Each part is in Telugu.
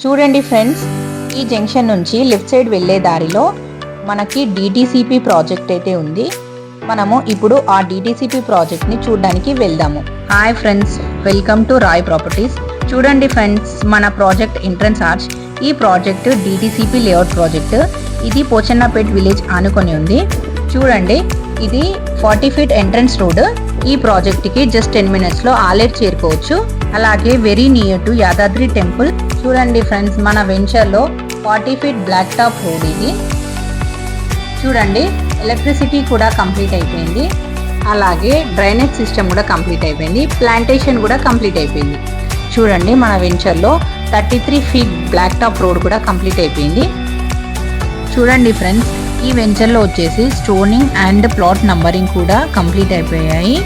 చూడండి ఫ్రెండ్స్, ఈ జంక్షన్ నుంచి లెఫ్ట్ సైడ్ వెళ్ళే దారిలో మనకి డిటిసిపి ప్రాజెక్ట్ అయితే ఉంది. మనము ఇప్పుడు ఆ డిటిసిపి ప్రాజెక్ట్ని చూడడానికి వెళ్దాము. Hi friends, welcome to Roy properties. చూడండి ఫ్రెండ్స్, మన ప్రాజెక్ట్ ఎంట్రన్స్ ఆర్చ్. ఈ ప్రాజెక్ట్ డిటిసిపి లేఅవుట్ ప్రాజెక్ట్. ఇది పోచన్నపేట్ విలేజ్ ఆనుకొని ఉంది. చూడండి, ఇది 40 ఫీట్ ఎంట్రన్స్ రోడ్. ఈ ప్రాజెక్ట్కి జస్ట్ 10 మినిట్స్లో ఆలేరు చేరుకోవచ్చు. అలాగే very near to Yadadri temple. చూడండి ఫ్రెండ్స్, మన వెంచర్లో 40 ఫీట్ బ్లాక్ టాప్ రోడ్ ఇది. చూడండి, ఎలక్ట్రిసిటీ కూడా కంప్లీట్ అయిపోయింది. అలాగే డ్రైనేజ్ సిస్టమ్ కూడా కంప్లీట్ అయిపోయింది. ప్లాంటేషన్ కూడా కంప్లీట్ అయిపోయింది. చూడండి, మన వెంచర్లో 33 ఫీట్ బ్లాక్ టాప్ రోడ్ కూడా కంప్లీట్ అయిపోయింది. చూడండి ఫ్రెండ్స్, ఈ వెంచర్లో వచ్చేసి స్టోనింగ్ అండ్ ప్లాట్ నంబరింగ్ కూడా కంప్లీట్ అయిపోయాయి.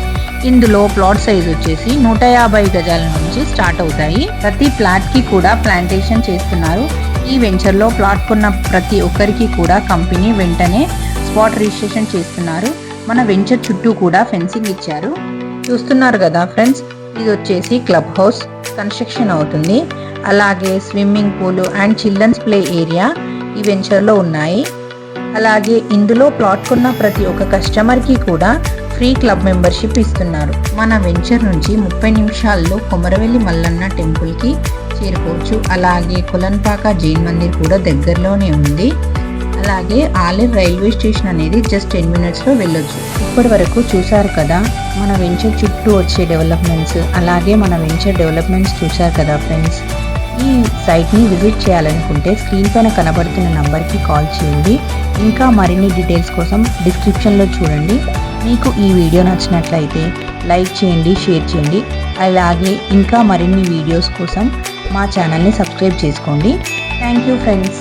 ఇందులో ప్లాట్ సైజ్ వచ్చేసి 150 గజాల నుంచి స్టార్ట్ అవుతాయి. ప్రతి ప్లాట్కి కూడా ప్లాంటేషన్ చేస్తున్నారు. ఈ వెంచర్లో ప్లాట్ కొన్న ప్రతి ఒక్కరికి కూడా కంపెనీ వెంటనే స్పాట్ రిజిస్ట్రేషన్ చేస్తున్నారు. మన వెంచర్ చుట్టూ కూడా ఫెన్సింగ్ ఇచ్చారు. చూస్తున్నారు కదా ఫ్రెండ్స్, ఇది వచ్చేసి క్లబ్ హౌస్ కన్స్ట్రక్షన్ అవుతుంది. అలాగే swimming pool and children's play area ఈ వెంచర్లో ఉన్నాయి. అలాగే ఇందులో ప్లాట్ కొన్న ప్రతి ఒక్క కస్టమర్కి కూడా ఫ్రీ క్లబ్ మెంబర్షిప్ ఇస్తున్నారు. మన వెంచర్ నుంచి 30 నిమిషాల్లో కొమరవెల్లి మల్లన్న టెంపుల్కి చేరుకోవచ్చు. అలాగే కొలన్పాక జైన్ మందిర్ కూడా దగ్గరలోనే ఉంది. అలాగే ఆలేరు రైల్వే స్టేషన్ అనేది జస్ట్ 10 మినిట్స్లో వెళ్ళొచ్చు. ఇప్పటి వరకు చూసారు కదా మన వెంచర్ చుట్టూ వచ్చే డెవలప్మెంట్స్. అలాగే మన వెంచర్ డెవలప్మెంట్స్ చూసారు కదా ఫ్రెండ్స్. ఈ సైట్ని విజిట్ చేయాలనుకుంటే స్క్రీన్ పైన కనబడుతున్న నంబర్కి కాల్ చేయండి. ఇంకా మరిన్ని డీటెయిల్స్ కోసం డిస్క్రిప్షన్లో చూడండి. మీకు ఈ వీడియో నచ్చినట్లయితే లైక్ చేయండి, షేర్ చేయండి. అలాగే ఇంకా మరిన్ని వీడియోస్ కోసం మా ఛానల్ని సబ్స్క్రైబ్ చేసుకోండి. Thank you friends.